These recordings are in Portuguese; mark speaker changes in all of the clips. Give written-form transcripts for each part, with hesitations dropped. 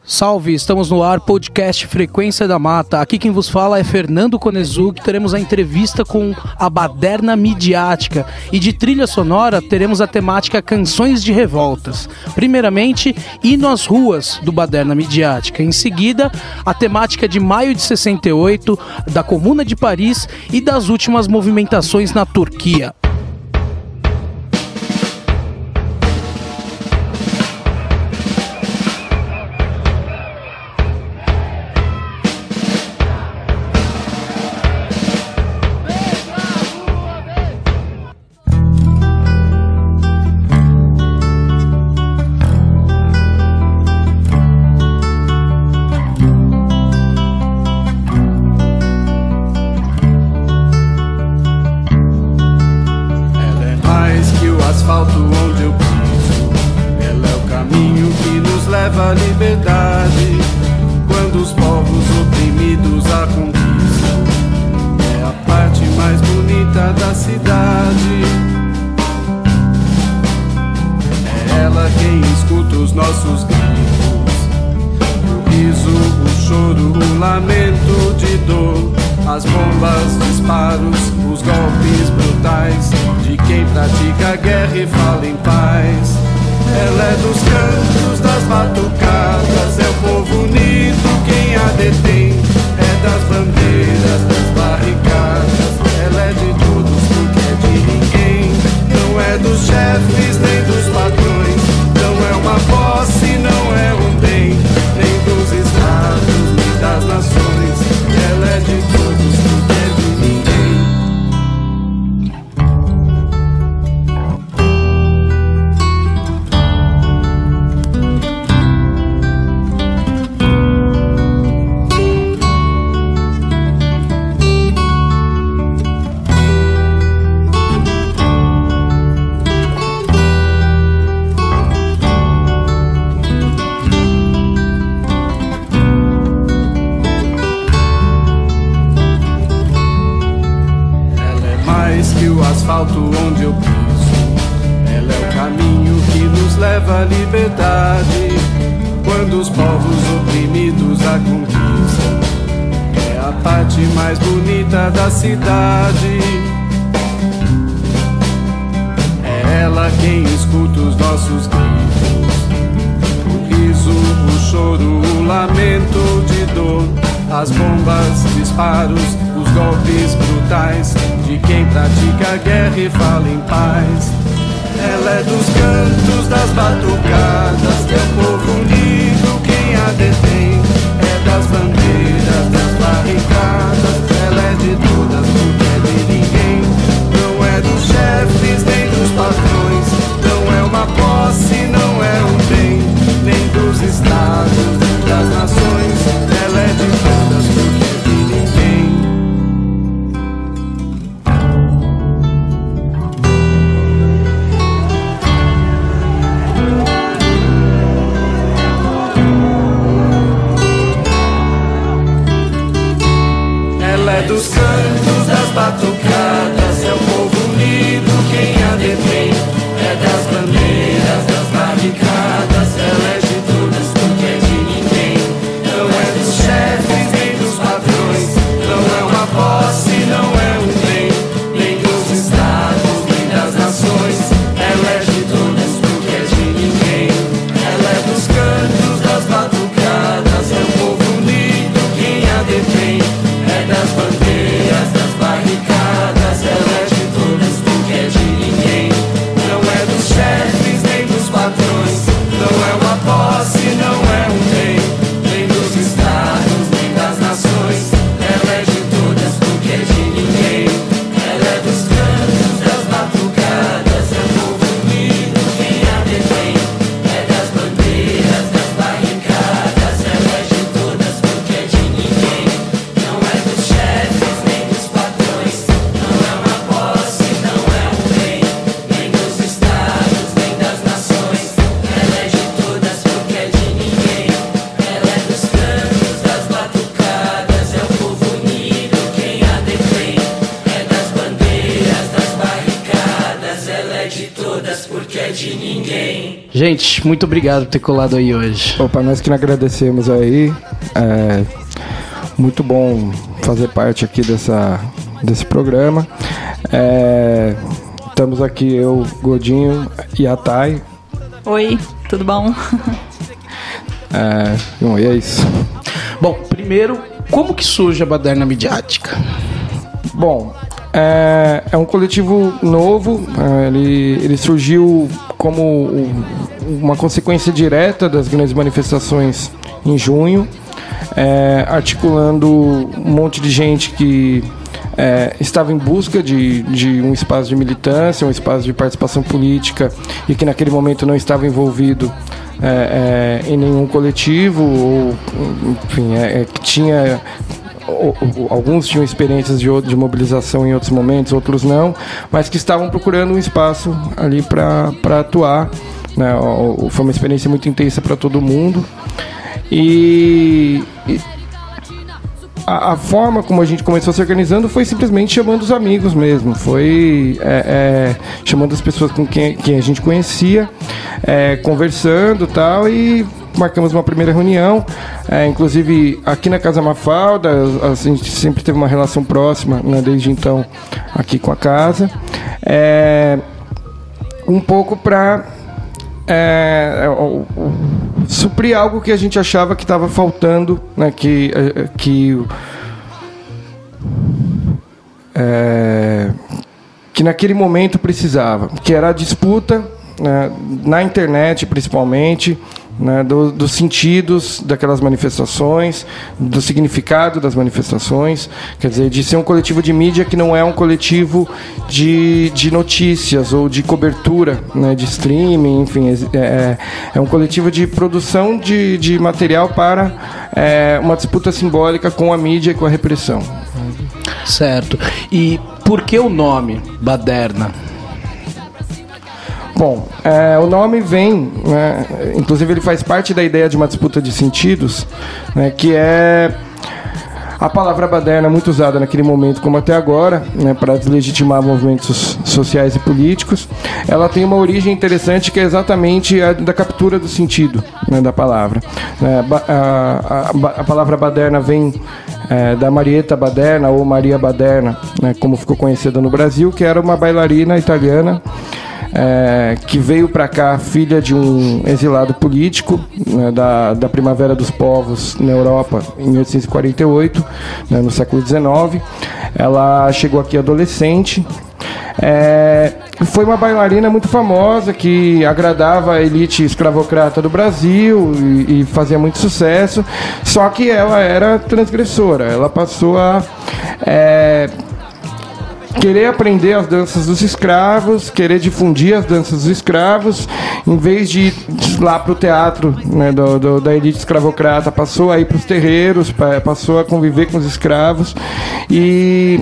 Speaker 1: Salve, estamos no ar, podcast Frequência da Mata. Aqui quem vos fala é Fernando Konezuki. Teremos a entrevista com a Baderna Midiática. E de trilha sonora teremos a temática Canções de Revoltas. Primeiramente, Hino às Ruas, do Baderna Midiática. Em seguida, a temática de maio de 68, da Comuna de Paris e das últimas movimentações na Turquia.
Speaker 2: Onde eu piso, ela é o caminho que nos leva à liberdade. Quando os povos oprimidos a conquistam, é a parte mais bonita da cidade. É ela quem escuta os nossos gritos, o riso, o choro, o lamento de dor, as bombas, disparos, os golpes brutais de quem pratica a guerra e fala em paz. Ela é dos cantos, das batucadas, é o povo unido quem a detém. É das bandeiras, das barricadas, ela é de todos porque é de ninguém. Não é dos chefes nem dos patrões, não é uma posse, não é um bem, nem dos estados, nem das nações. Ela é de todos porque é de ninguém. Onde eu piso, ela é o caminho que nos leva à liberdade. Quando os povos oprimidos a conquistam, é a parte mais bonita da cidade. É ela quem escuta os nossos gritos, o riso, o choro, o lamento de dor, as bombas, disparos, os golpes brutais de quem pratica a guerra e fala em paz. Ela é dos cantos, das batucadas, é o povo unido quem a detém. É das bandeiras, das barricadas, ela é de todas porque é de ninguém. Não é dos chefes nem dos patrões, não é uma posse, não é um bem, nem dos estados, nem das nações. Ela é de todas porque é de ninguém.
Speaker 3: de ninguém.
Speaker 1: Gente, muito obrigado por ter colado aí hoje.
Speaker 4: Opa, nós que agradecemos aí. Muito bom fazer parte aqui desse programa. Estamos aqui, eu, Godinho e a Thay.
Speaker 5: Oi, tudo bom?
Speaker 4: Bom, e é isso.
Speaker 1: Bom, primeiro, como que surge a Baderna Midiática?
Speaker 4: Bom, é um coletivo novo, ele surgiu como uma consequência direta das grandes manifestações em junho, articulando um monte de gente que estava em busca de um espaço de militância, um espaço de participação política e que naquele momento não estava envolvido em nenhum coletivo, ou enfim, que tinha... Alguns tinham experiências de mobilização em outros momentos, outros não, mas que estavam procurando um espaço ali para atuar, né? Foi uma experiência muito intensa para todo mundo. E a forma como a gente começou se organizando foi simplesmente chamando os amigos mesmo, foi chamando as pessoas com quem a gente conhecia, conversando e tal, e marcamos uma primeira reunião, inclusive aqui na Casa Mafalda. A gente sempre teve uma relação próxima, né, desde então aqui com a casa, um pouco para suprir algo que a gente achava que estava faltando, né, que naquele momento precisava, que era a disputa, né, na internet principalmente, né, dos sentidos daquelas manifestações, do significado das manifestações, quer dizer, de ser um coletivo de mídia que não é um coletivo de notícias ou de cobertura, né, de streaming, enfim, é um coletivo de produção de material para uma disputa simbólica com a mídia e com a repressão.
Speaker 1: Certo. E por que o nome Baderna?
Speaker 4: Bom, o nome vem, né, inclusive ele faz parte da ideia de uma disputa de sentidos, né, que é a palavra baderna muito usada naquele momento como até agora, né, para deslegitimar movimentos sociais e políticos. Ela tem uma origem interessante que é exatamente a da captura do sentido, né, da palavra. A palavra baderna vem da Marietta Baderna, ou Maria Baderna, né, como ficou conhecida no Brasil, que era uma bailarina italiana, que veio para cá filha de um exilado político, né, da Primavera dos Povos na Europa em 1848, né, no século XIX. Ela chegou aqui adolescente. Foi uma bailarina muito famosa que agradava a elite escravocrata do Brasil e fazia muito sucesso, só que ela era transgressora. Ela passou a querer aprender as danças dos escravos, querer difundir as danças dos escravos, em vez de ir lá para o teatro, né, da elite escravocrata, passou a ir para os terreiros, passou a conviver com os escravos e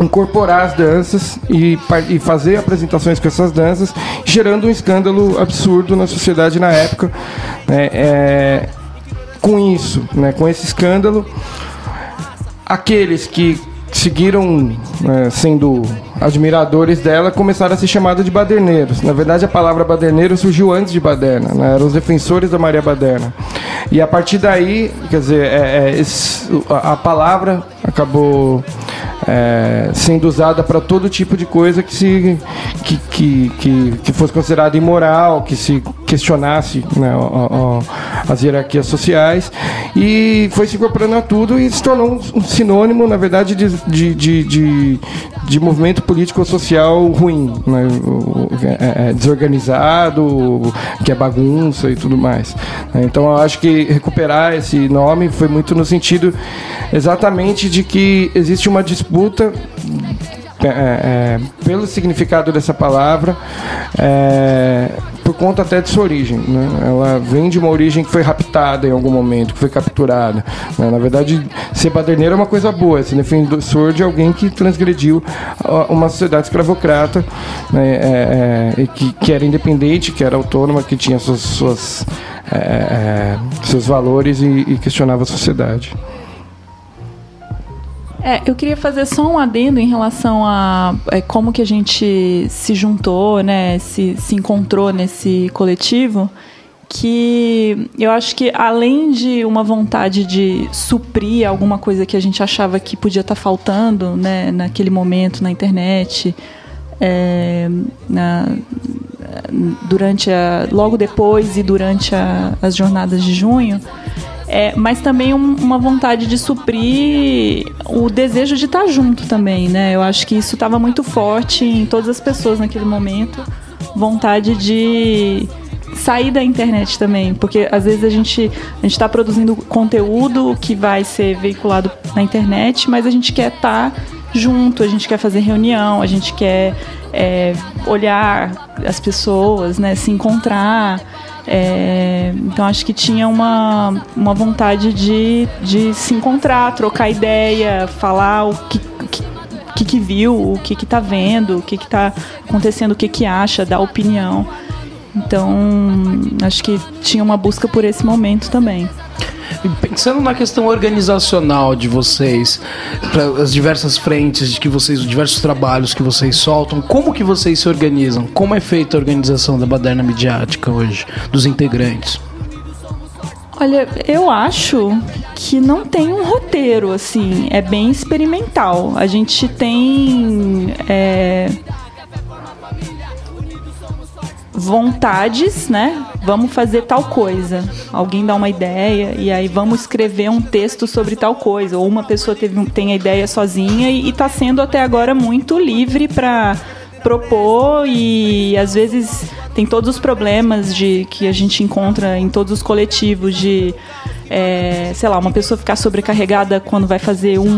Speaker 4: incorporar as danças e fazer apresentações com essas danças, gerando um escândalo absurdo na sociedade na época, né? Com isso, né, com esse escândalo, aqueles que seguiram, sendo admiradores dela, começaram a ser chamados de baderneiros. Na verdade, a palavra baderneiro surgiu antes de Baderna, né? Eram os defensores da Maria Baderna. E a partir daí, quer dizer, a palavra acabou sendo usada para todo tipo de coisa que fosse considerada imoral, que se questionasse, né, as hierarquias sociais, e foi se incorporando a tudo e se tornou um sinônimo, na verdade, de movimento político-social ruim, né, desorganizado, que é bagunça e tudo mais. Então eu acho que recuperar esse nome foi muito no sentido exatamente de que existe uma disputa pelo significado dessa palavra, por conta até de sua origem, né? Ela vem de uma origem que foi raptada em algum momento, que foi capturada, né? Na verdade, ser baderneiro é uma coisa boa, é ser defensor de alguém que transgrediu uma sociedade escravocrata, né? Que era independente, que era autônoma, que tinha seus valores e questionava a sociedade.
Speaker 5: Eu queria fazer só um adendo em relação a como que a gente se juntou, né, se encontrou nesse coletivo, que eu acho que além de uma vontade de suprir alguma coisa que a gente achava que podia estar faltando, né, naquele momento na internet, logo depois e durante as jornadas de junho, mas também uma vontade de suprir o desejo de estar junto também, né? Eu acho que isso estava muito forte em todas as pessoas naquele momento, vontade de sair da internet também, porque às vezes a gente está produzindo conteúdo que vai ser veiculado na internet, mas a gente quer estar junto, a gente quer fazer reunião, a gente quer olhar as pessoas, né, se encontrar. Então acho que tinha uma vontade de se encontrar, trocar ideia, falar o que viu, o que está vendo, o que está acontecendo, o que acha, dar opinião. Então acho que tinha uma busca por esse momento também.
Speaker 1: Pensando na questão organizacional de vocês, para as diversas frentes os diversos trabalhos que vocês soltam, como que vocês se organizam? Como é feita a organização da Baderna Midiática hoje, dos integrantes?
Speaker 5: Olha, eu acho que não tem um roteiro, assim, é bem experimental. A gente tem vontades, né? Vamos fazer tal coisa. Alguém dá uma ideia e aí vamos escrever um texto sobre tal coisa. Ou uma pessoa tem a ideia sozinha e está sendo até agora muito livre para propor, e às vezes tem todos os problemas que a gente encontra em todos os coletivos de sei lá, uma pessoa ficar sobrecarregada quando vai fazer um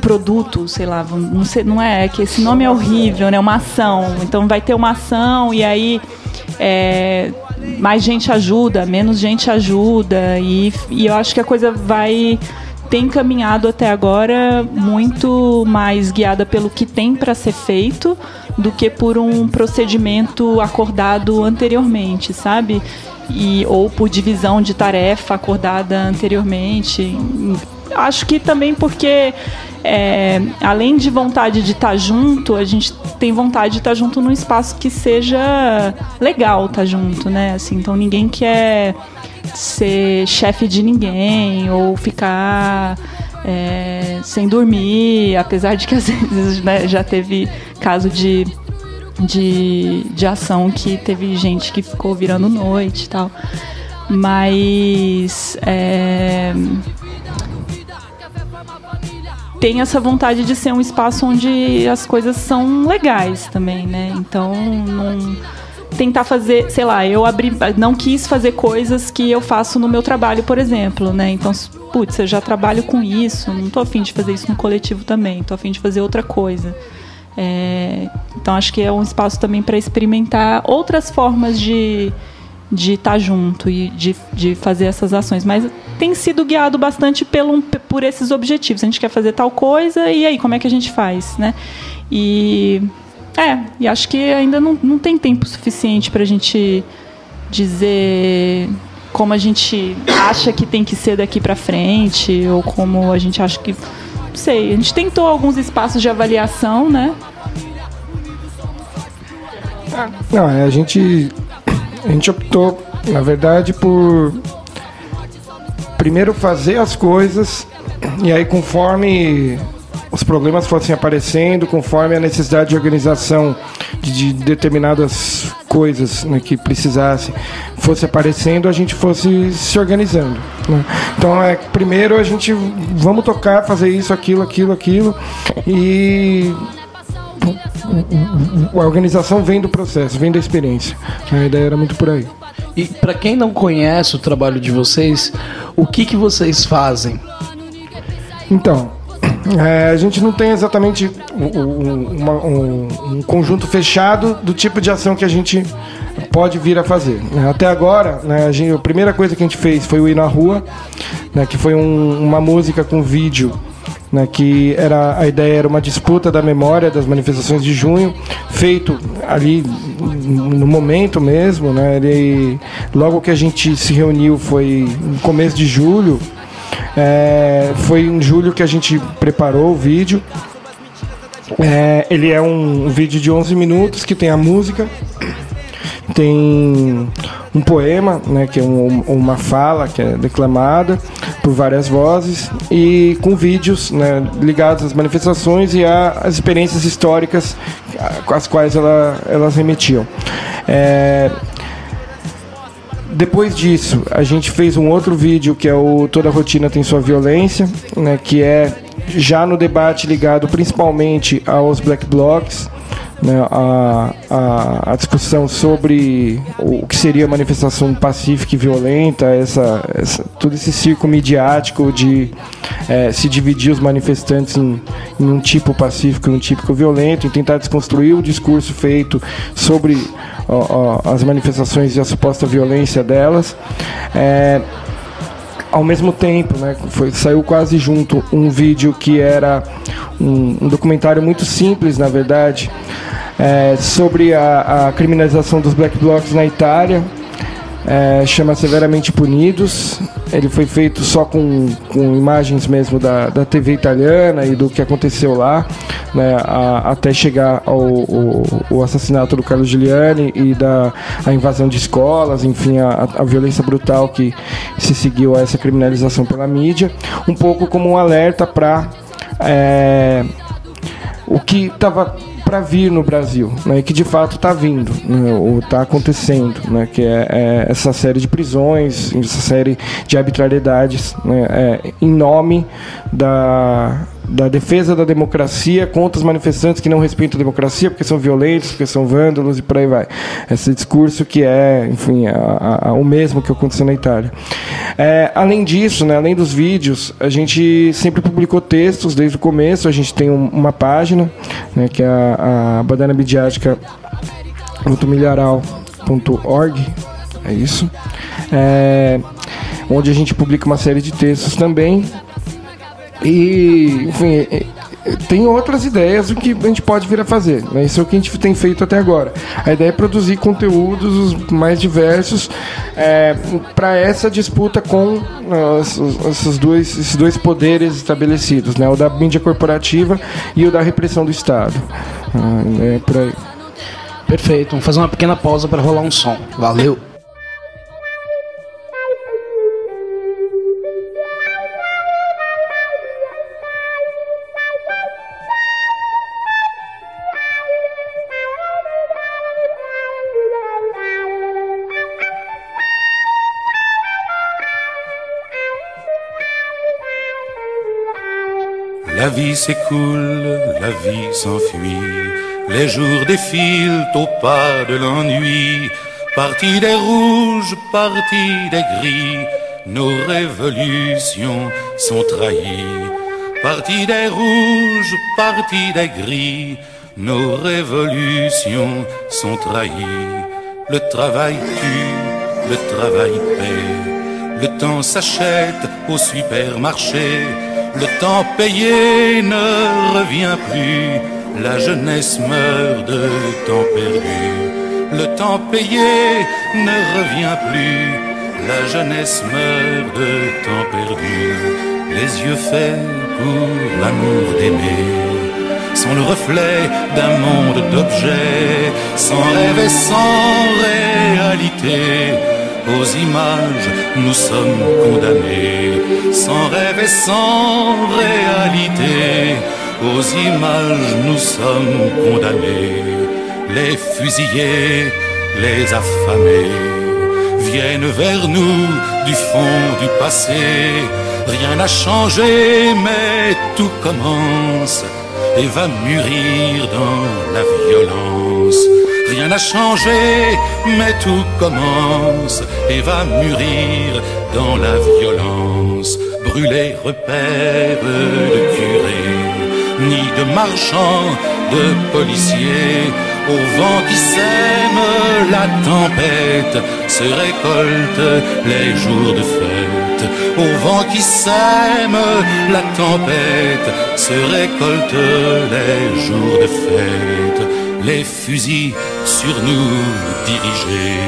Speaker 5: produto, sei lá, não é que esse nome é horrível, né? Uma ação. Então vai ter uma ação e aí mais gente ajuda, menos gente ajuda, e eu acho que a coisa tem caminhado até agora muito mais guiada pelo que tem para ser feito do que por um procedimento acordado anteriormente, sabe? Ou por divisão de tarefa acordada anteriormente. Acho que também porque além de vontade de estar junto, a gente tem vontade de estar junto num espaço que seja legal estar junto, né? Assim, então ninguém quer ser chefe de ninguém ou ficar sem dormir, apesar de que às vezes, né, já teve caso de ação que teve gente que ficou virando noite e tal. Mas tem essa vontade de ser um espaço onde as coisas são legais também, né? Então, não tentar fazer, sei lá, não quis fazer coisas que eu faço no meu trabalho, por exemplo, né? Então, putz, eu já trabalho com isso, não tô a fim de fazer isso no coletivo também, tô a fim de fazer outra coisa. Então, acho que é um espaço também para experimentar outras formas de estar junto e de fazer essas ações, mas tem sido guiado bastante por esses objetivos. A gente quer fazer tal coisa, e aí, como é que a gente faz, né? E acho que ainda não tem tempo suficiente para a gente dizer como a gente acha que tem que ser daqui para frente, ou como a gente acha que... Não sei, a gente tentou alguns espaços de avaliação, né?
Speaker 4: Não, a gente optou, na verdade, por primeiro fazer as coisas, e aí conforme os problemas fossem aparecendo, conforme a necessidade de organização de determinadas coisas, né, que precisasse fosse aparecendo, a gente fosse se organizando, né? Então primeiro a gente vamos tocar, fazer isso, aquilo, e a organização vem do processo, vem da experiência. A ideia era muito por aí.
Speaker 1: E para quem não conhece o trabalho de vocês, o que vocês fazem?
Speaker 4: Então, a gente não tem exatamente um conjunto fechado do tipo de ação que a gente pode vir a fazer. Até agora, né, a primeira coisa que a gente fez foi o Ir na Rua, né, que foi uma música com vídeo, né, que a ideia era uma disputa da memória das manifestações de junho, feito ali no momento mesmo, né, logo que a gente se reuniu foi no começo de julho, Foi em julho que a gente preparou o vídeo. Ele é um vídeo de 11 minutos que tem a música, tem um poema, né, que é uma fala que é declamada por várias vozes, e com vídeos, né, ligados às manifestações e às experiências históricas com as quais elas remetiam. Depois disso, a gente fez um outro vídeo que é o Toda Rotina Tem Sua Violência, né, que é já no debate ligado principalmente aos Black Blocs, né, a discussão sobre o que seria manifestação pacífica e violenta, todo esse circo midiático de se dividir os manifestantes em um tipo pacífico e um tipo violento, e tentar desconstruir o discurso feito sobre as manifestações e a suposta violência delas. Ao mesmo tempo, né, saiu quase junto um vídeo que era um documentário muito simples, na verdade, sobre a criminalização dos Black Blocs na Itália. Chama Severamente Punidos. Ele foi feito só com imagens mesmo da TV italiana e do que aconteceu lá, né, até chegar ao assassinato do Carlo Giuliani e a invasão de escolas, enfim, a violência brutal que se seguiu a essa criminalização pela mídia, um pouco como um alerta para o que estava para vir no Brasil, né, e que de fato está vindo, né, ou está acontecendo, né, que é essa série de prisões, essa série de arbitrariedades, né, em nome da defesa da democracia contra os manifestantes que não respeitam a democracia porque são violentos, porque são vândalos e por aí vai. Esse discurso que enfim, o mesmo que aconteceu na Itália. Além disso, né, além dos vídeos, a gente sempre publicou textos desde o começo. A gente tem uma página, né, que é a Baderna Midiática .milharal.org, é isso, onde a gente publica uma série de textos também. E, enfim, tem outras ideias do que a gente pode vir a fazer, né? Isso é o que a gente tem feito até agora. A ideia é produzir conteúdos os mais diversos para essa disputa com esses dois poderes estabelecidos, né? O da mídia corporativa e o da repressão do Estado. Por aí.
Speaker 1: Perfeito, vamos fazer uma pequena pausa para rolar um som. Valeu!
Speaker 2: La vie s'écoule, la vie s'enfuit, les jours défilent au pas de l'ennui. Parti des rouges, parti des gris, nos révolutions sont trahies. Parti des rouges, parti des gris, nos révolutions sont trahies. Le travail tue, le travail paie, le temps s'achète au supermarché. Le temps payé ne revient plus, la jeunesse meurt de temps perdu. Le temps payé ne revient plus, la jeunesse meurt de temps perdu. Les yeux faits pour l'amour d'aimer sont le reflet d'un monde d'objets, sans rêve et sans réalité. Aux images, nous sommes condamnés, sans rêve et sans réalité. Aux images, nous sommes condamnés. Les fusillés, les affamés viennent vers nous du fond du passé. Rien n'a changé, mais tout commence et va mûrir dans la violence. Rien n'a changé, mais tout commence et va mûrir dans la violence. Brûler repères de curés, ni de marchands, de policiers. Au vent qui sème la tempête se récoltent les jours de fête. Au vent qui sème la tempête se récoltent les jours de fête. les fusils sur nous dirigés.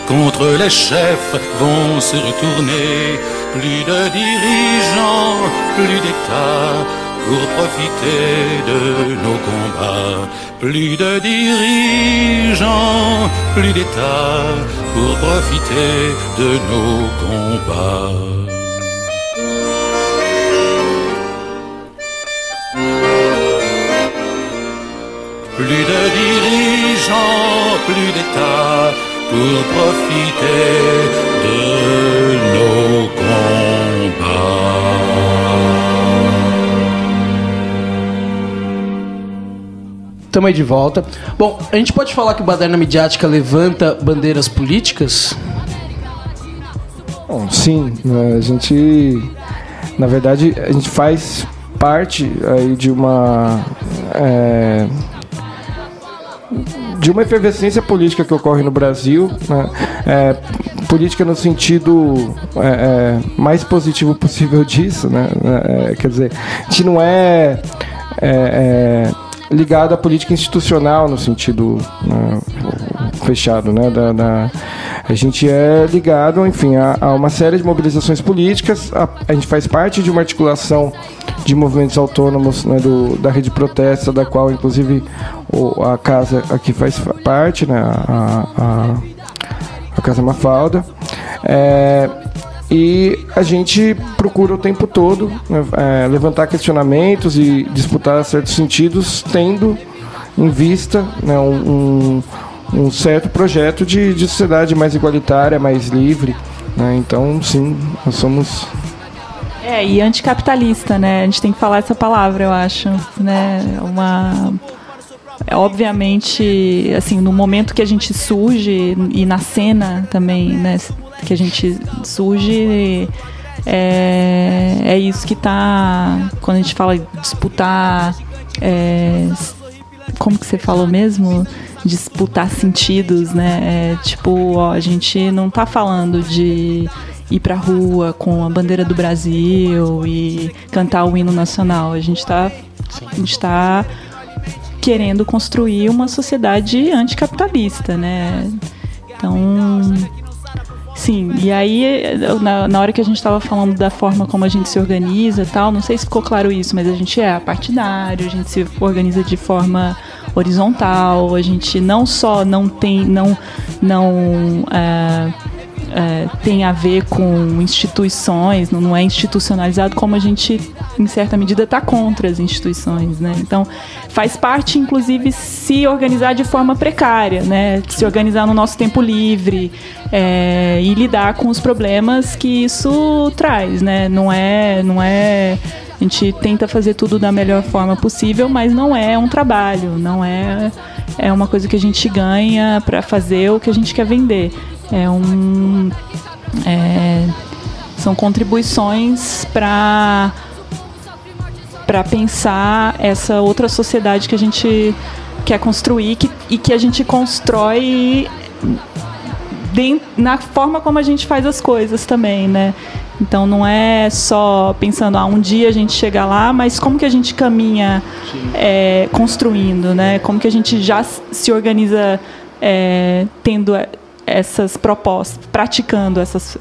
Speaker 2: Contre les chefs vont se retourner, plus de dirigeants, plus d'États, pour profiter de nos combats. Plus de dirigeants, plus d'États, pour profiter de nos combats. Plus de dirigeants, plus d'États, pour profiter de nos combats.
Speaker 1: Tamo aí de volta. Bom, a gente pode falar que o Baderna Midiática levanta bandeiras políticas?
Speaker 4: Bom, sim, a gente, na verdade, a gente faz parte aí de uma efervescência política que ocorre no Brasil, né? Política no sentido mais positivo possível disso, né? Quer dizer, a gente não é ligado à política institucional no sentido fechado, né? A gente é ligado, enfim, a uma série de mobilizações políticas. A gente faz parte de uma articulação de movimentos autônomos, né, da rede de protesto, da qual, inclusive, a casa aqui faz parte, né, a Casa Mafalda. E a gente procura o tempo todo, né, levantar questionamentos e disputar certos sentidos, tendo em vista, né, um certo projeto de sociedade mais igualitária, mais livre, né? Então, sim, nós somos...
Speaker 5: E anticapitalista, né? A gente tem que falar essa palavra, eu acho, né? Obviamente, assim, no momento que a gente surge e na cena também, né, que a gente surge, é isso que tá... Quando a gente fala de disputar... como que você falou mesmo? Disputar sentidos, né? A gente não tá falando de ir pra rua com a bandeira do Brasil e cantar o hino nacional. A gente tá querendo construir uma sociedade anticapitalista, né? Então, sim, e aí na hora que a gente estava falando da forma como a gente se organiza e tal, não sei se ficou claro isso, mas a gente é partidário, a gente se organiza de forma horizontal, a gente não só não tem a ver com instituições, não é institucionalizado, como a gente, em certa medida, está contra as instituições, né? Então, faz parte, inclusive, se organizar de forma precária, né? Se organizar no nosso tempo livre e lidar com os problemas que isso traz, né? Não é... A gente tenta fazer tudo da melhor forma possível, mas não é um trabalho, não é uma coisa que a gente ganha para fazer o que a gente quer vender. São contribuições para pensar essa outra sociedade que a gente quer construir e que a gente constrói na forma como a gente faz as coisas também, né? Então não é só pensando, um dia a gente chega lá, mas como que a gente caminha construindo, né? Como que a gente já se organiza tendo essas propostas, praticando essas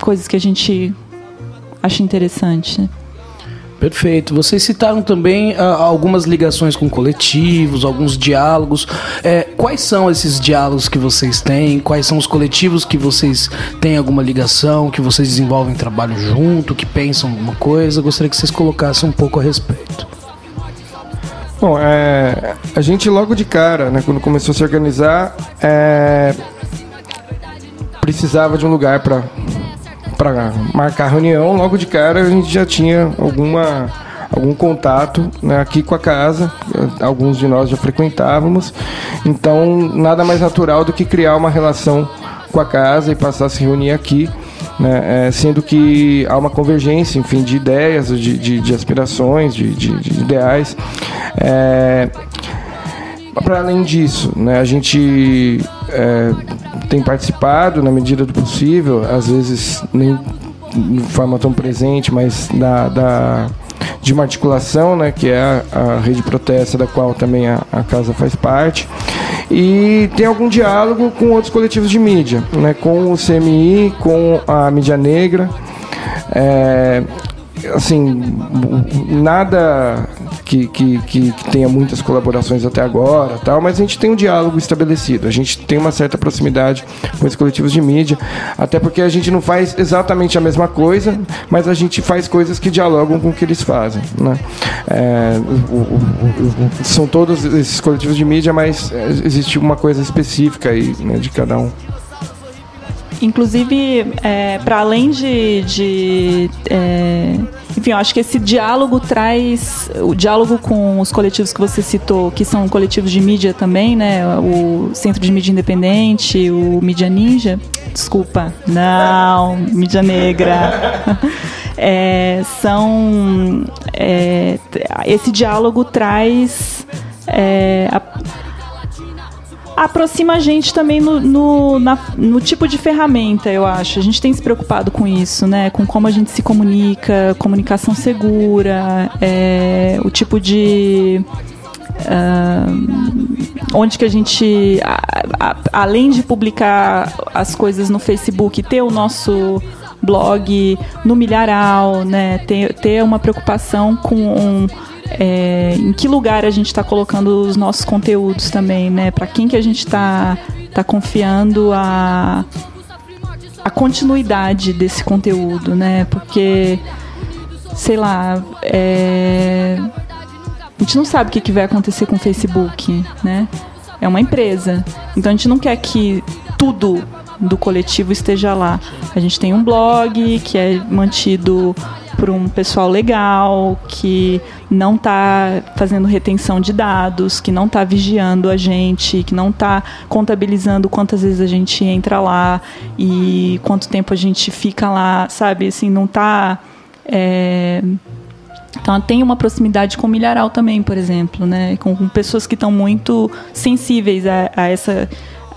Speaker 5: coisas que a gente acha interessante, né?
Speaker 1: Perfeito. Vocês citaram também algumas ligações com coletivos, alguns diálogos. Quais são esses diálogos que vocês têm? Quais são os coletivos que vocês têm alguma ligação, que vocês desenvolvem trabalho junto, que pensam alguma coisa? Gostaria que vocês colocassem um pouco a respeito.
Speaker 4: Bom, a gente logo de cara, né, quando começou a se organizar, precisava de um lugar para marcar a reunião. Logo de cara a gente já tinha algum contato, né, aqui com a casa, alguns de nós já frequentávamos, então nada mais natural do que criar uma relação com a casa e passar a se reunir aqui, né, sendo que há uma convergência, enfim, de ideias, de aspirações, de ideais. Para além disso, né, a gente tem participado na medida do possível, às vezes nem de forma tão presente, mas de uma articulação, né, que é a Rede Protesta, da qual também a casa faz parte. E tem algum diálogo com outros coletivos de mídia, né, com o CMI, com a Mídia Negra. Assim, nada que tenha muitas colaborações até agora, tal, mas a gente tem um diálogo estabelecido, a gente tem uma certa proximidade com os coletivos de mídia, até porque a gente não faz exatamente a mesma coisa, mas a gente faz coisas que dialogam com o que eles fazem, né? São todos esses coletivos de mídia, mas existe uma coisa específica aí, né, de cada um.
Speaker 5: Inclusive, para além enfim, eu acho que esse diálogo traz... O diálogo com os coletivos que você citou, que são coletivos de mídia também, né? O Centro de Mídia Independente, o Mídia Ninja... Desculpa, não, Mídia Negra. Esse diálogo traz... aproxima a gente também no tipo de ferramenta, eu acho. A gente tem se preocupado com isso, né? Com como a gente se comunica, comunicação segura, o tipo de... onde que a gente, além de publicar as coisas no Facebook, ter o nosso blog no Milharal, né? Ter uma preocupação com... em que lugar a gente está colocando os nossos conteúdos também, né? Para quem que a gente está confiando a continuidade desse conteúdo, né? Porque, sei lá, a gente não sabe o que vai acontecer com o Facebook, né? É uma empresa, então a gente não quer que tudo do coletivo esteja lá. A gente tem um blog que é mantido por um pessoal legal, que não está fazendo retenção de dados, que não está vigiando a gente, que não está contabilizando quantas vezes a gente entra lá e quanto tempo a gente fica lá, sabe? Assim, não está... Então, tem uma proximidade com o Milharal também, por exemplo, né? Com pessoas que estão muito sensíveis a essa...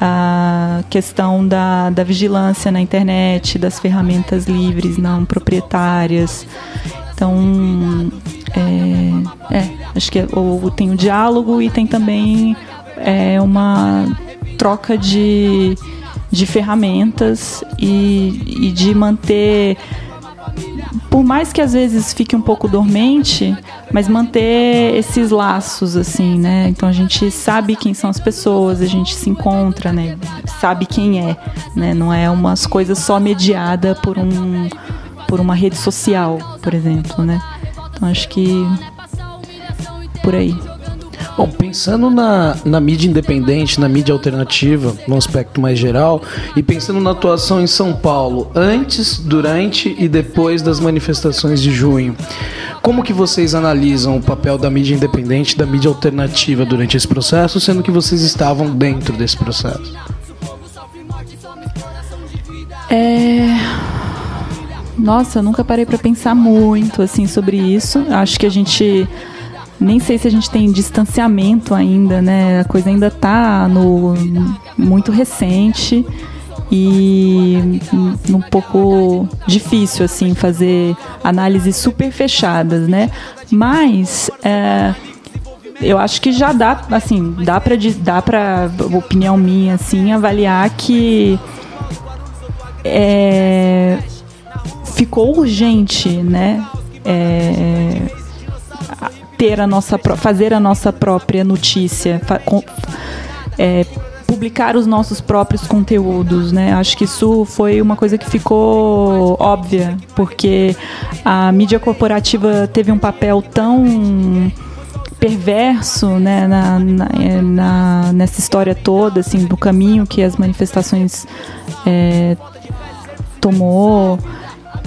Speaker 5: a questão da vigilância na internet, das ferramentas livres, não proprietárias. Então, acho que tem o diálogo e tem também uma troca de ferramentas e de manter, por mais que às vezes fique um pouco dormente, mas manter esses laços, assim, né? Então a gente sabe quem são as pessoas, a gente se encontra, né? Sabe quem é, né? Não é umas coisas só mediada por uma rede social, por exemplo, né? Então acho que por aí.
Speaker 1: Bom, pensando na mídia independente, na mídia alternativa, num aspecto mais geral, e pensando na atuação em São Paulo, antes, durante e depois das manifestações de junho, como que vocês analisam o papel da mídia independente, da mídia alternativa durante esse processo, sendo que vocês estavam dentro desse processo?
Speaker 5: Nossa, eu nunca parei para pensar muito assim sobre isso. Acho que a gente... Nem sei se a gente tem distanciamento ainda, né? A coisa ainda está muito recente e um pouco difícil, assim, fazer análises super fechadas, né? Mas eu acho que já dá, assim, dá para opinião minha, assim, avaliar que ficou urgente, né? Fazer a nossa própria notícia, publicar os nossos próprios conteúdos, né? Acho que isso foi uma coisa que ficou óbvia, porque a mídia corporativa teve um papel tão perverso, né, nessa história toda, assim, do caminho que as manifestações tomou,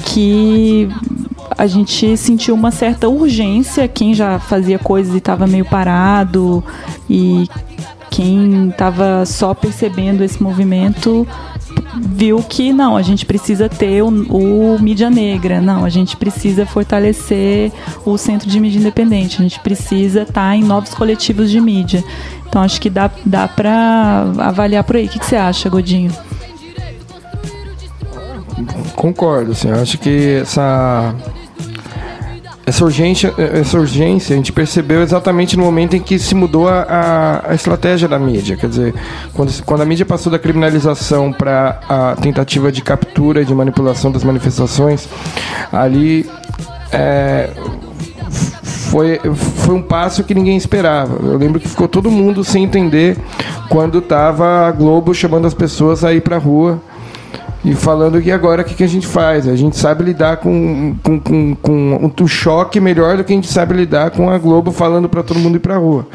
Speaker 5: que a gente sentiu uma certa urgência, quem já fazia coisas e estava meio parado, e quem estava só percebendo esse movimento viu que não, a gente precisa ter o Mídia Negra, não, a gente precisa fortalecer o Centro de Mídia Independente, a gente precisa estar em novos coletivos de mídia. Então acho que dá para avaliar por aí. O que você acha, Godinho?
Speaker 4: Concordo, assim, eu acho que essa urgência a gente percebeu exatamente no momento em que se mudou a estratégia da mídia. Quer dizer, quando a mídia passou da criminalização para a tentativa de captura e de manipulação das manifestações, ali foi um passo que ninguém esperava. Eu lembro que ficou todo mundo sem entender quando estava a Globo chamando as pessoas a ir para a rua e falando que agora o que a gente faz? A gente sabe lidar com um choque melhor do que a gente sabe lidar com a Globo falando para todo mundo ir para a rua.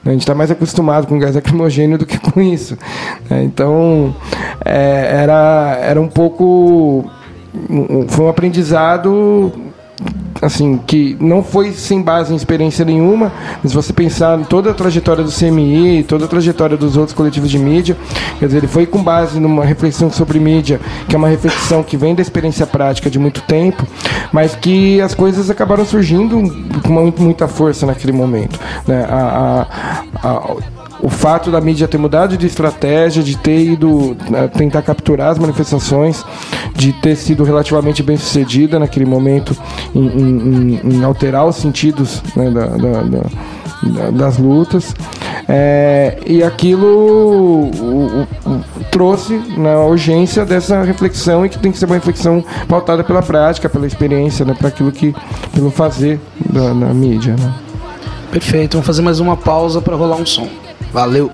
Speaker 4: A gente está mais acostumado com gás lacrimogêneo do que com isso. Então, era um pouco... Foi um aprendizado... assim, que não foi sem base em experiência nenhuma, mas se você pensar em toda a trajetória do CMI, toda a trajetória dos outros coletivos de mídia, quer dizer, ele foi com base numa reflexão sobre mídia, que é uma reflexão que vem da experiência prática de muito tempo, mas que as coisas acabaram surgindo com muita força naquele momento, né? O fato da mídia ter mudado de estratégia, de ter ido tentar capturar as manifestações, de ter sido relativamente bem sucedida naquele momento em alterar os sentidos, né, das lutas, e aquilo trouxe na urgência dessa reflexão, e que tem que ser uma reflexão pautada pela prática, pela experiência, né, pelo fazer na mídia, né?
Speaker 1: Perfeito, vamos fazer mais uma pausa para rolar um som. Valeu!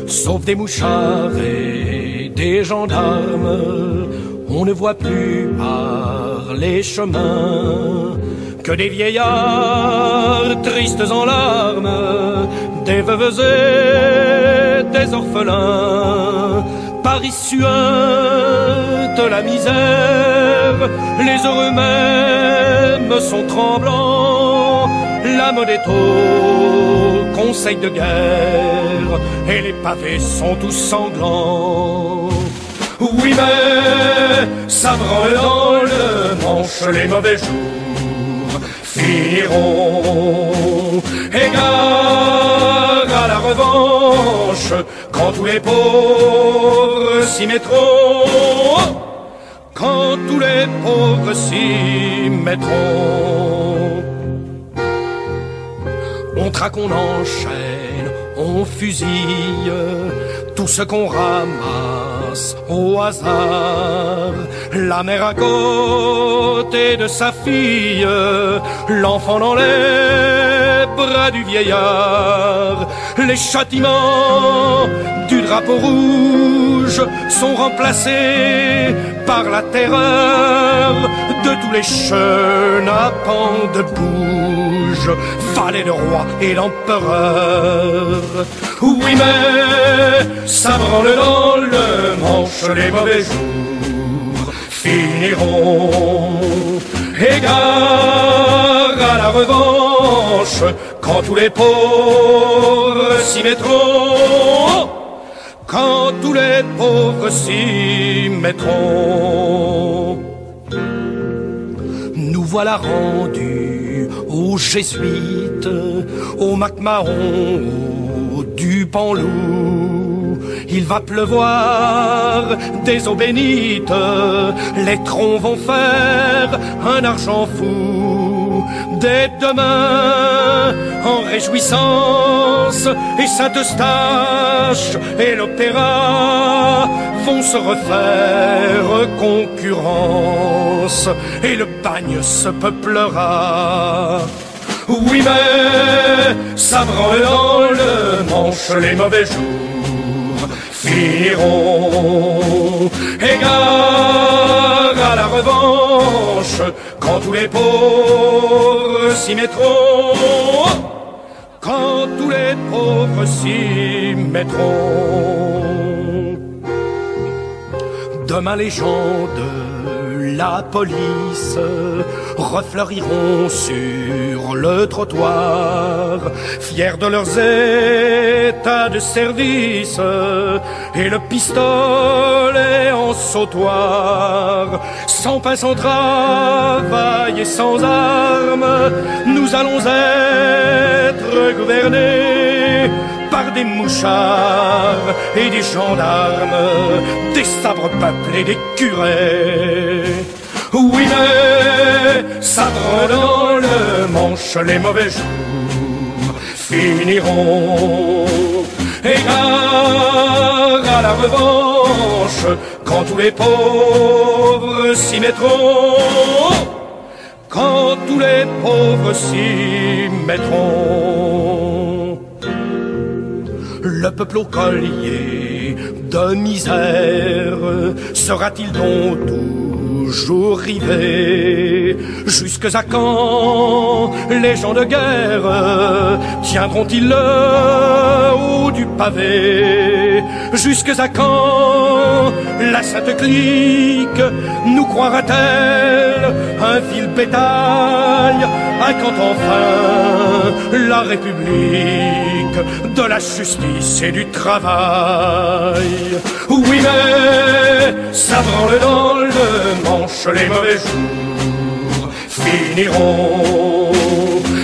Speaker 3: Sauf des mouchards et des gendarmes, on ne voit plus par les chemins que des vieillards tristes en larmes, des veuves et des orphelins. Paris suinte la misère, les heureux mêmes sont tremblants. La mode est au conseil de guerre et les pavés sont tous sanglants. Oui, mais ça branle dans le Manche, les mauvais jours finiront. Égard à la revanche quand tous les pauvres s'y mettront. Quand tous les pauvres s'y mettront. On traque, on enchaîne, on fusille tout ce qu'on ramasse au hasard. La mère à côté de sa fille, l'enfant dans les bras du vieillard. Les châtiments du drapeau rouge sont remplacés par la terreur de tous les chenapans de bouge, valets de roi et d'empereur. Oui, mais ça branle dans le Manche, les mauvais jours finiront. Égard à la revanche quand tous les pauvres s'y mettront. Quand tous les pauvres s'y mettront. Nous voilà rendus aux jésuites, au MacMahon, au Dupanloup. Il va pleuvoir des eaux bénites, les troncs vont faire un argent fou. Dès demain, en réjouissance, et Saint-Eustache et l'opéra vont se refaire concurrence, et le bagne se peuplera. Oui, mais ça branle dans le Manche, les mauvais jours finiront. Égard à la revanche quand tous les pauvres s'y mettront. Quand tous les pauvres s'y mettront. Demain les gens de la police refleuriront sur le trottoir, fiers de leurs états de service et le pistolet en sautoir. Sans pain, sans travail et sans armes, nous allons être gouvernés par des mouchards et des gendarmes, des sabres peuplés, des curés. Oui, mais ça brûle dans le manche, les mauvais jours finiront. Égard à la revanche, quand tous les pauvres s'y mettront. Quand tous les pauvres s'y mettront. Le peuple au collier de misère sera-t-il donc toujours rivé? Jusque à quand les gens de guerre tiendront-ils le haut du pavé? Jusque à quand la sainte clique nous croira-t-elle un vil bétail? À quand enfin la République de la justice et du travail? Oui, mais ça branle dans le manche, les mauvais jours finiront.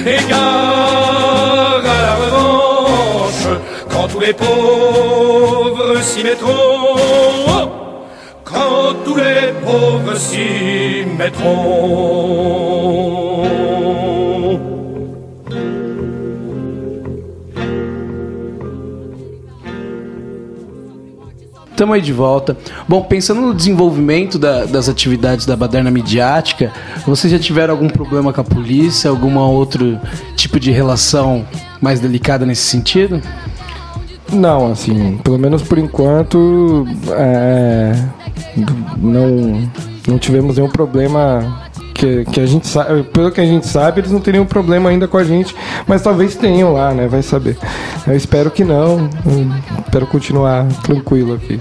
Speaker 3: Égard à la revanche, quand tous les pauvres s'y mettront. Quand tous les pauvres s'y mettront.
Speaker 1: Estamos aí de volta. Bom, pensando no desenvolvimento das atividades da Baderna Midiática, vocês já tiveram algum problema com a polícia? Algum outro tipo de relação mais delicada nesse sentido?
Speaker 4: Não, assim, pelo menos por enquanto, não tivemos nenhum problema que a gente sabe. Pelo que a gente sabe, eles não teriam problema ainda com a gente, mas talvez tenham lá, né? Vai saber. Eu espero que não. Espero continuar tranquilo aqui.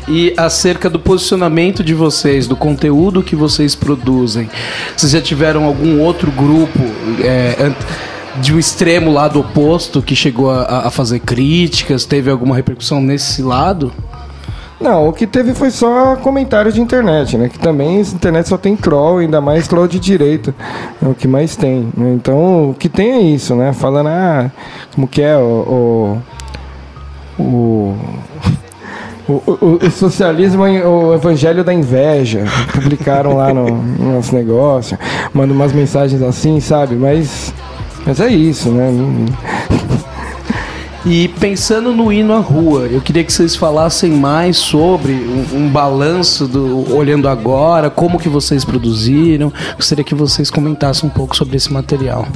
Speaker 1: E acerca do posicionamento de vocês, do conteúdo que vocês produzem, vocês já tiveram algum outro grupo de um extremo lado oposto que chegou a fazer críticas? Teve alguma repercussão nesse lado?
Speaker 4: Não, o que teve foi só comentário de internet, né? Que também a internet só tem troll, ainda mais troll de direita. É o que mais tem, né? Então, o que tem é isso, né? Falando, como que é o socialismo, o evangelho da inveja. Publicaram lá no nosso negócio. Mandam umas mensagens assim, sabe? Mas é isso, né?
Speaker 1: E pensando no Hino à Rua, eu queria que vocês falassem mais sobre um balanço do Olhando Agora, como que vocês produziram. Gostaria que vocês comentassem um pouco sobre esse material.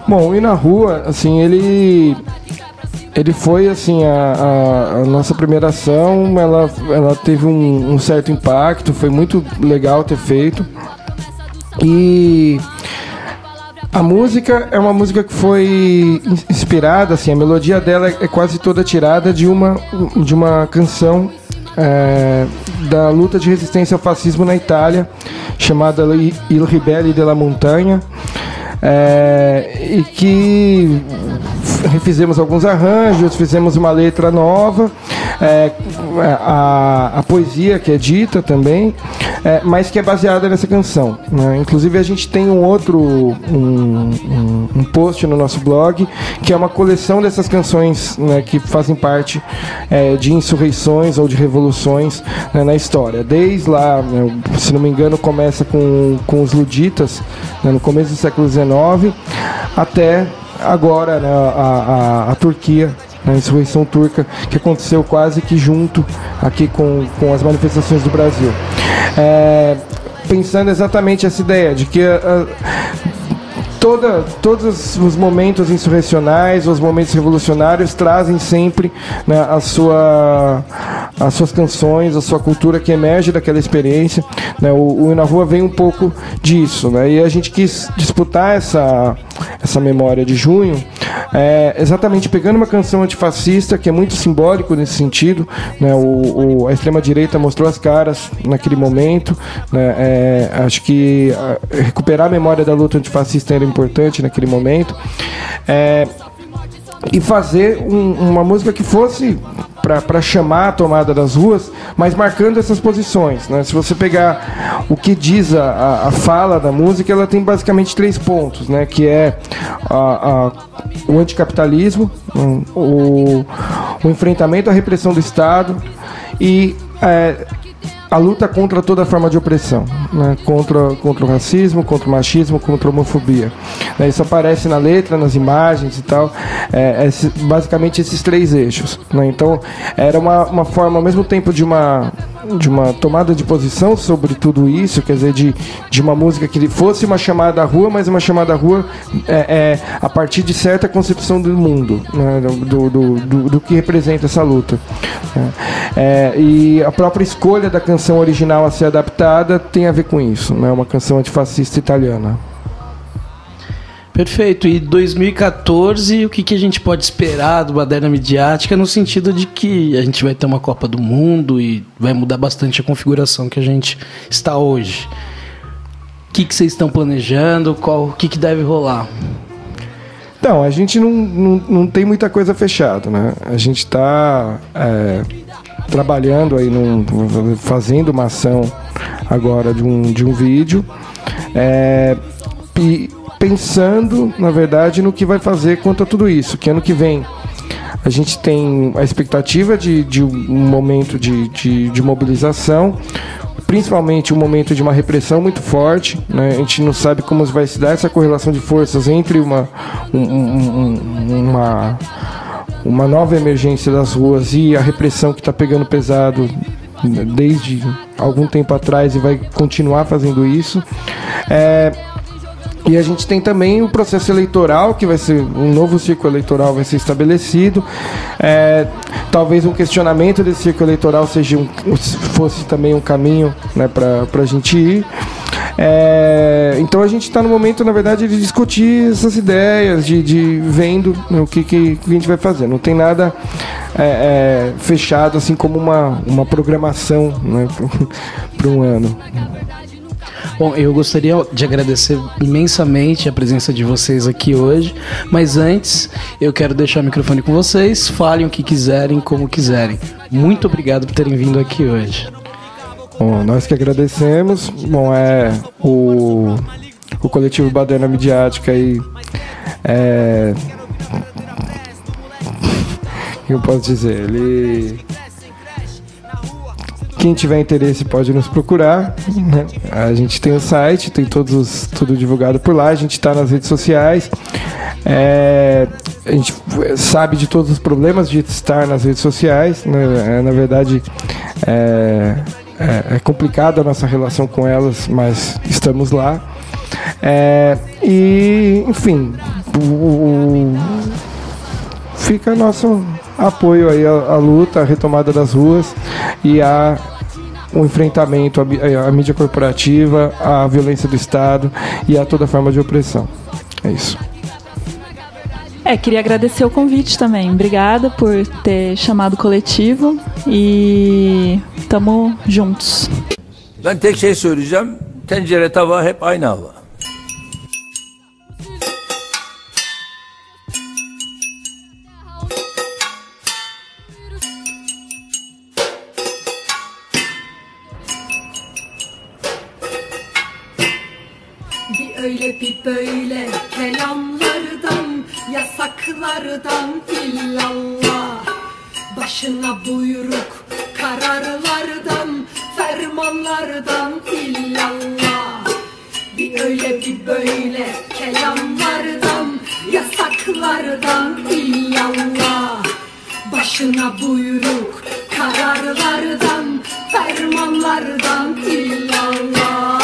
Speaker 4: Bom, o Hino à Rua, assim, ele foi, assim, a nossa primeira ação, ela teve um certo impacto, foi muito legal ter feito. E a música é uma música que foi inspirada, assim, a melodia dela é quase toda tirada de uma canção da luta de resistência ao fascismo na Itália, chamada Il Ribelli della Montagna, e que refizemos alguns arranjos, fizemos uma letra nova, a poesia que é dita também, mas que é baseada nessa canção, né? Inclusive a gente tem um post no nosso blog que é uma coleção dessas canções, né, que fazem parte de insurreições ou de revoluções, né, na história. Desde lá, né, se não me engano, começa com os luditas, né, no começo do século XIX, até agora, né, a Turquia, a insurreição turca, que aconteceu quase que junto aqui com as manifestações do Brasil. Pensando exatamente essa ideia de que todos os momentos insurrecionais, os momentos revolucionários trazem sempre, né, as suas canções, a sua cultura que emerge daquela experiência, né? O Hino à Rua vem um pouco disso, né? E a gente quis disputar essa memória de junho, exatamente pegando uma canção antifascista que é muito simbólico nesse sentido, né? A extrema-direita mostrou as caras naquele momento, né? Acho que recuperar a memória da luta antifascista era importante naquele momento, e fazer uma música que fosse para chamar a tomada das ruas, mas marcando essas posições, né? Se você pegar o que diz a fala da música, ela tem basicamente 3 pontos, né? Que é o anticapitalismo, o enfrentamento à repressão do Estado e a luta contra toda forma de opressão, né? Contra o racismo, contra o machismo, contra a homofobia. Isso aparece na letra, nas imagens e tal, basicamente esses 3 eixos, né? Então era uma forma, ao mesmo tempo, de uma tomada de posição sobre tudo isso, quer dizer, de uma música que fosse uma chamada à rua, mas uma chamada à rua a partir de certa concepção do mundo, né? do que representa essa luta. E a própria escolha da canção original a ser adaptada tem a ver com isso, né? Uma canção antifascista italiana.
Speaker 1: Perfeito. E 2014, o que a gente pode esperar do Baderna Midiática, no sentido de que a gente vai ter uma Copa do Mundo e vai mudar bastante a configuração que a gente está hoje. O que vocês estão planejando? O que deve rolar?
Speaker 4: Então, a gente não tem muita coisa fechada, né? A gente está trabalhando aí, fazendo uma ação agora de um vídeo, e pensando, na verdade, no que vai fazer quanto a tudo isso, que ano que vem a gente tem a expectativa de um momento de mobilização, principalmente um momento de uma repressão muito forte, né? A gente não sabe como vai se dar essa correlação de forças entre uma nova emergência das ruas e a repressão que está pegando pesado desde algum tempo atrás e vai continuar fazendo isso. E a gente tem também o processo eleitoral, que vai ser um novo ciclo eleitoral, vai ser estabelecido. Talvez um questionamento desse ciclo eleitoral fosse também um caminho, né, para a gente ir. Então a gente está no momento, na verdade, de discutir essas ideias, de vendo o que a gente vai fazer. Não tem nada fechado, assim como uma programação, né, para um ano.
Speaker 1: Bom, eu gostaria de agradecer imensamente a presença de vocês aqui hoje, mas antes eu quero deixar o microfone com vocês, falem o que quiserem, como quiserem. Muito obrigado por terem vindo aqui hoje.
Speaker 4: Bom, nós que agradecemos. Bom, o coletivo Baderna Midiática aí, o que eu posso dizer? Quem tiver interesse pode nos procurar, né? A gente tem o site, tem tudo divulgado por lá, a gente está nas redes sociais, a gente sabe de todos os problemas de estar nas redes sociais, né? Na verdade, é complicada a nossa relação com elas, mas estamos lá. E, enfim, fica nosso apoio aí à luta, à retomada das ruas e o enfrentamento à mídia corporativa, à violência do Estado e a toda forma de opressão. É isso.
Speaker 5: Queria agradecer o convite também. Obrigada por ter chamado o coletivo e tamo juntos.
Speaker 6: Ben tek şey söyleyeceğim. Tencere tava hep aynı hava.
Speaker 7: Öyle bir böyle kelamlardan, yasaklardan illallah. Başına buyruk kararlardan, fermanlardan illallah. Bir öyle bir böyle kelamlardan, yasaklardan illallah. Başına buyruk kararlardan, fermanlardan illallah.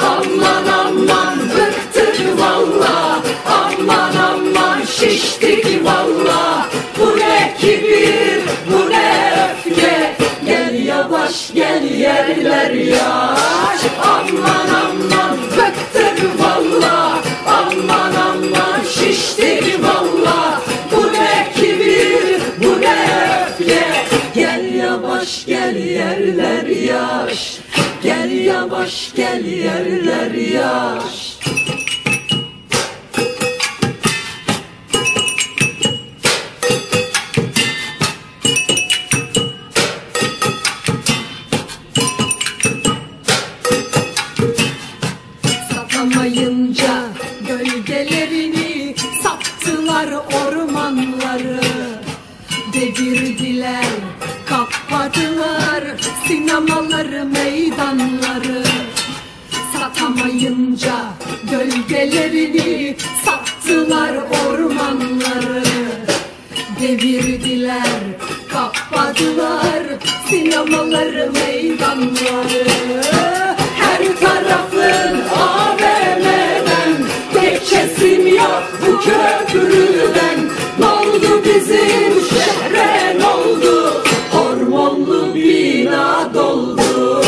Speaker 7: Aman aman bıktık valla, aman aman şiştik valla. Bu ne kibir, bu ne öfke, gel yavaş gel yerler yaş. Aman aman bıktık valla, aman aman şiştik valla. Bu ne kibir, bu ne öfke, gel yavaş gel yerler yaş. Gel yavaş gel yerler yaş. Satamayınca gölgelerini sattılar ormanları. Devirdiler, kapadılar sinemaları. gölgelerini sattılar ormanları. Devirdiler, kapladılar sinemaları, meydanları. Her tarafın AVM'den, geçesim yok bu köprüden. N'oldu bizim şehre, n'oldu? Hormonlu bina doldu.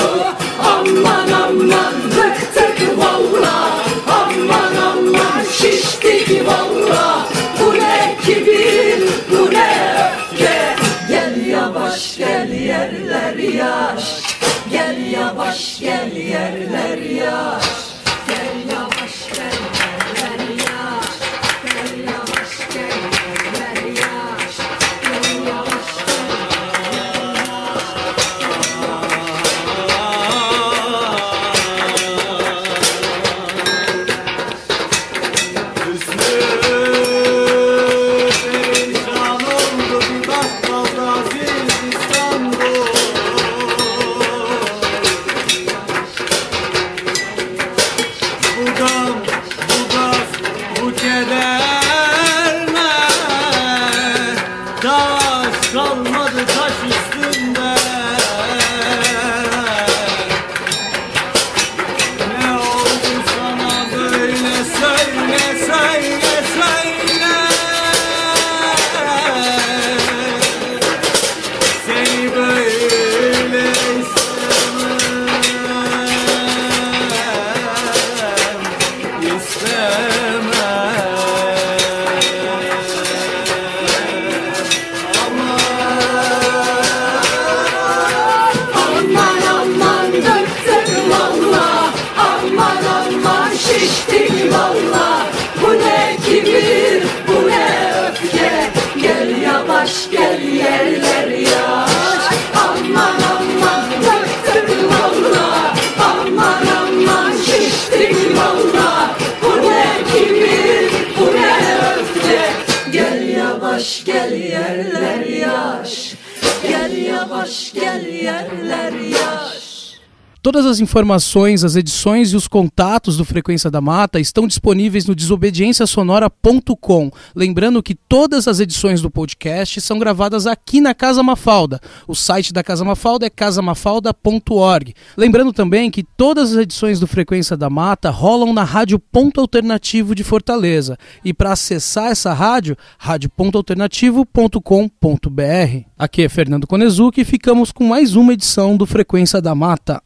Speaker 7: Aman aman bıktık valla, aman aman şiştik valla. Bu ne kibir, bu ne öfke? Gel yavaş gel yerler yaş, gel yavaş gel yerler yaş, gel yavaş gel yerler yaş, gel yavaş gel yerler yaş, gel yavaş
Speaker 3: kalmadı taş üstünde. Ne oldu sana böyle, söyle söyle söyle. Seni böyle istemem, istemem.
Speaker 7: gel yerler yaş. Aman aman bıktık valla, aman aman şiştik valla. Bu ne kibir, bu ne öfke. Gel yavaş gel yerler yaş, gel yavaş gel yerler yaş.
Speaker 1: Todas as informações, as edições e os contatos do Frequência da Mata estão disponíveis no desobediênciasonora.com. Lembrando que todas as edições do podcast são gravadas aqui na Casa Mafalda. O site da Casa Mafalda é casamafalda.org. Lembrando também que todas as edições do Frequência da Mata rolam na Rádio Ponto Alternativo de Fortaleza. E para acessar essa rádio, radiopontoalternativo.com.br. Aqui é Fernando Konezuki e ficamos com mais uma edição do Frequência da Mata.